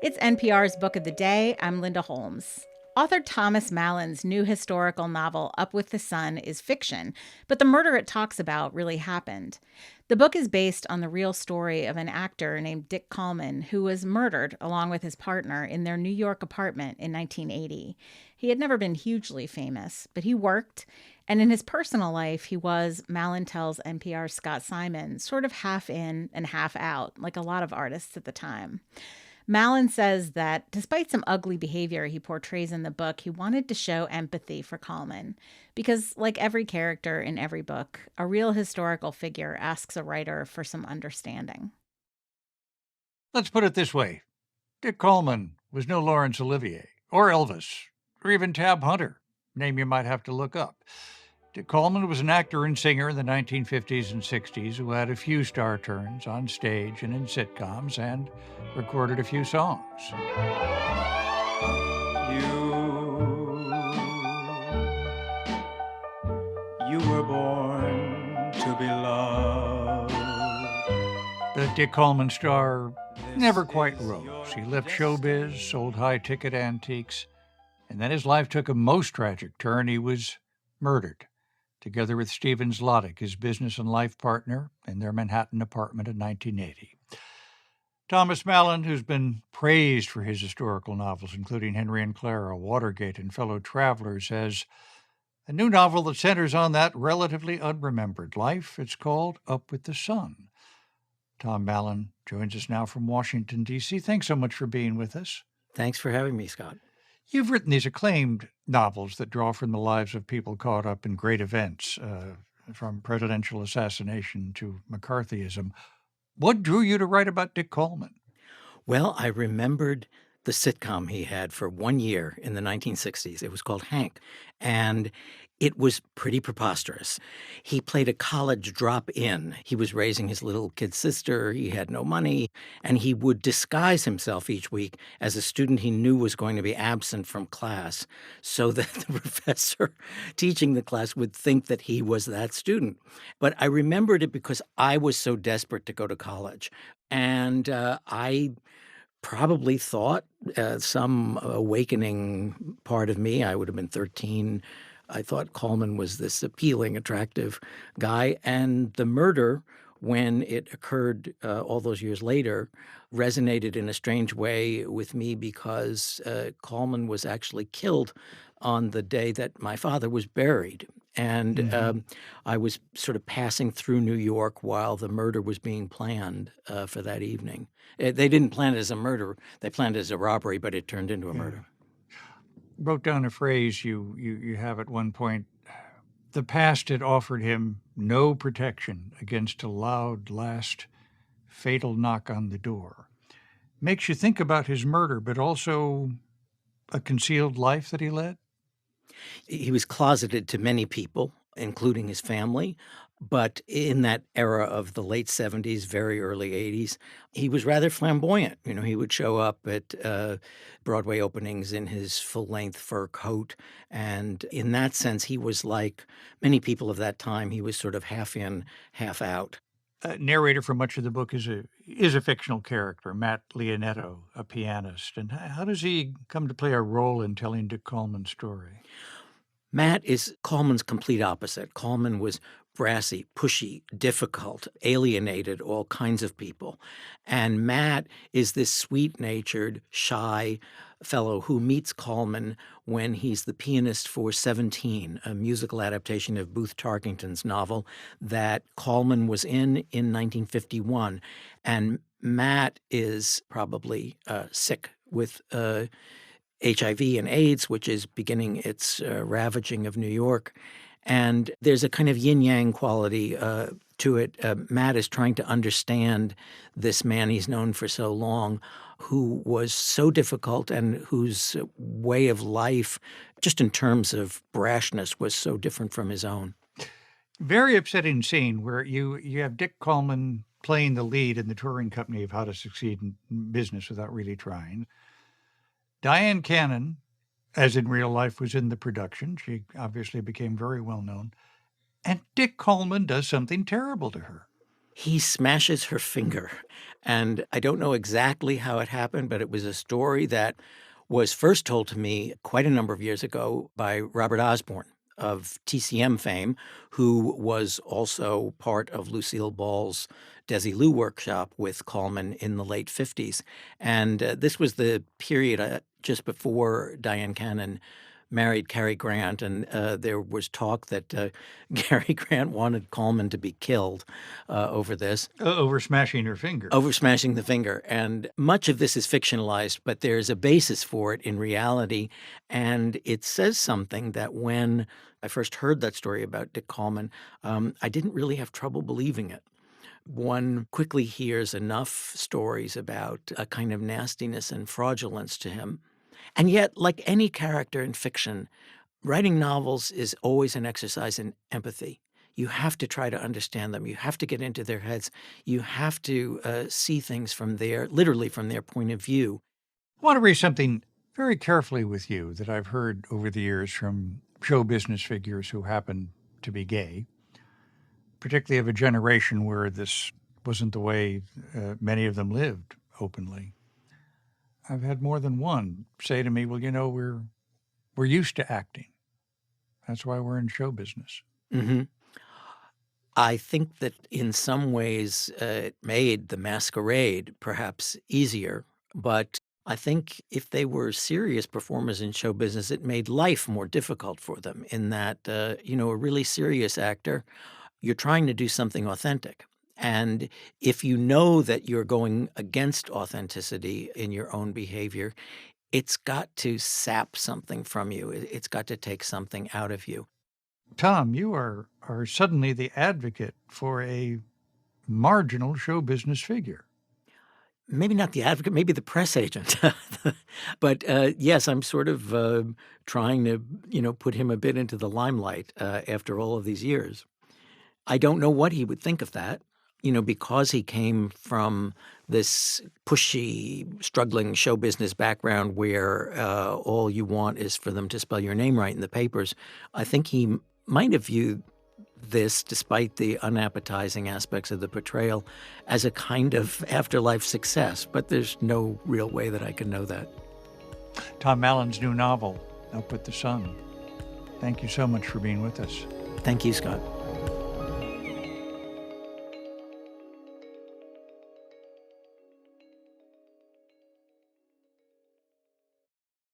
It's NPR's Book of the Day. I'm Linda Holmes. Author Thomas Mallon's new historical novel, Up with the Sun, is fiction, but the murder it talks about really happened. The book is based on the real story of an actor named Dick Kallman who was murdered along with his partner in their New York apartment in 1980. He had never been hugely famous, but he worked, and in his personal life, he was, Mallon tells NPR's Scott Simon, sort of half in and half out, like a lot of artists at the time. Mallon says that despite some ugly behavior he portrays in the book, he wanted to show empathy for Kallman. Because, like every character in every book, a real historical figure asks a writer for some understanding. Let's put it this way. Dick Kallman was no Laurence Olivier, or Elvis, or even Tab Hunter, name you might have to look up. Dick Kallman was an actor and singer in the 1950s and 60s who had a few star turns on stage and in sitcoms and recorded a few songs. You were born to be loved. But Dick Kallman's star never quite rose. He left showbiz, sold high-ticket antiques, and then his life took a most tragic turn. He was murdered, together with Stephen Zlotic, his business and life partner, in their Manhattan apartment in 1980. Thomas Mallon, who's been praised for his historical novels, including Henry and Clara, Watergate, and Fellow Travelers, has a new novel that centers on that relatively unremembered life. It's called Up with the Sun. Tom Mallon joins us now from Washington, D.C. Thanks so much for being with us. Thanks for having me, Scott. You've written these acclaimed novels that draw from the lives of people caught up in great events, from presidential assassination to McCarthyism. What drew you to write about Dick Kallman? Well, I remembered the sitcom he had for 1 year in the 1960s. It was called Hank, and it was pretty preposterous. He played a college drop-in. He was raising his little kid sister. He had no money, and he would disguise himself each week as a student he knew was going to be absent from class so that the professor teaching the class would think that he was that student. But I remembered it because I was so desperate to go to college, and I probably thought some awakening part of me, I would have been 13, I thought Kallman was this appealing, attractive guy. And the murder, when it occurred all those years later, resonated in a strange way with me because Kallman was actually killed on the day that my father was buried. And I was sort of passing through New York while the murder was being planned for that evening. They didn't plan it as a murder. They planned it as a robbery, but it turned into a murder. Wrote down a phrase you have at one point. The past had offered him no protection against a loud, last, fatal knock on the door. Makes you think about his murder, but also a concealed life that he led? He was closeted to many people, including his family. But in that era of the late 70s, very early 80s, he was rather flamboyant. You know, he would show up at Broadway openings in his full-length fur coat. And in that sense, he was like many people of that time. He was sort of half in, half out. Narrator for much of the book is a fictional character, Matt Leonetto, a pianist. And how does he come to play a role in telling Dick Kallman's story? Matt is Kallman's complete opposite. Kallman was brassy, pushy, difficult, alienated all kinds of people. And Matt is this sweet-natured, shy fellow who meets Kallman when he's the pianist for 17, a musical adaptation of Booth Tarkington's novel that Kallman was in 1951. And Matt is probably sick with HIV and AIDS, which is beginning its ravaging of New York. And there's a kind of yin-yang quality to it. Matt is trying to understand this man he's known for so long who was so difficult and whose way of life, just in terms of brashness, was so different from his own. Very upsetting scene where you have Dick Kallman playing the lead in the touring company of How to Succeed in Business Without Really Trying. Dyan Cannon, as in real life, was in the production. She obviously became very well known. And Dick Kallman does something terrible to her. He smashes her finger. And I don't know exactly how it happened, but it was a story that was first told to me quite a number of years ago by Robert Osborne of TCM fame, who was also part of Lucille Ball's Desilu workshop with Kallman in the late 50s. And this was the period just before Dyan Cannon married Cary Grant, and there was talk that Cary Grant wanted Kallman to be killed over this. Over smashing her finger. Over smashing the finger. And much of this is fictionalized, but there's a basis for it in reality. And it says something that when I first heard that story about Dick Kallman, I didn't really have trouble believing it. One quickly hears enough stories about a kind of nastiness and fraudulence to him. And yet, like any character in fiction, writing novels is always an exercise in empathy. You have to try to understand them. You have to get into their heads. You have to see things literally from their point of view. I want to read something very carefully with you that I've heard over the years from show business figures who happen to be gay, particularly of a generation where this wasn't the way many of them lived openly. I've had more than one say to me, well, we're used to acting. That's why we're in show business. Mm-hmm. I think that in some ways it made the masquerade perhaps easier, but I think if they were serious performers in show business, it made life more difficult for them in that, a really serious actor, you're trying to do something authentic. And if you know that you're going against authenticity in your own behavior, it's got to sap something from you. It's got to take something out of you. Tom, you are suddenly the advocate for a marginal show business figure. Maybe not the advocate, maybe the press agent. But yes, I'm sort of trying to, put him a bit into the limelight after all of these years. I don't know what he would think of that. Because he came from this pushy, struggling show business background where all you want is for them to spell your name right in the papers, I think he might have viewed this, despite the unappetizing aspects of the portrayal, as a kind of afterlife success. But there's no real way that I can know that. Tom Mallon's new novel, Up with the Sun. Thank you so much for being with us. Thank you, Scott.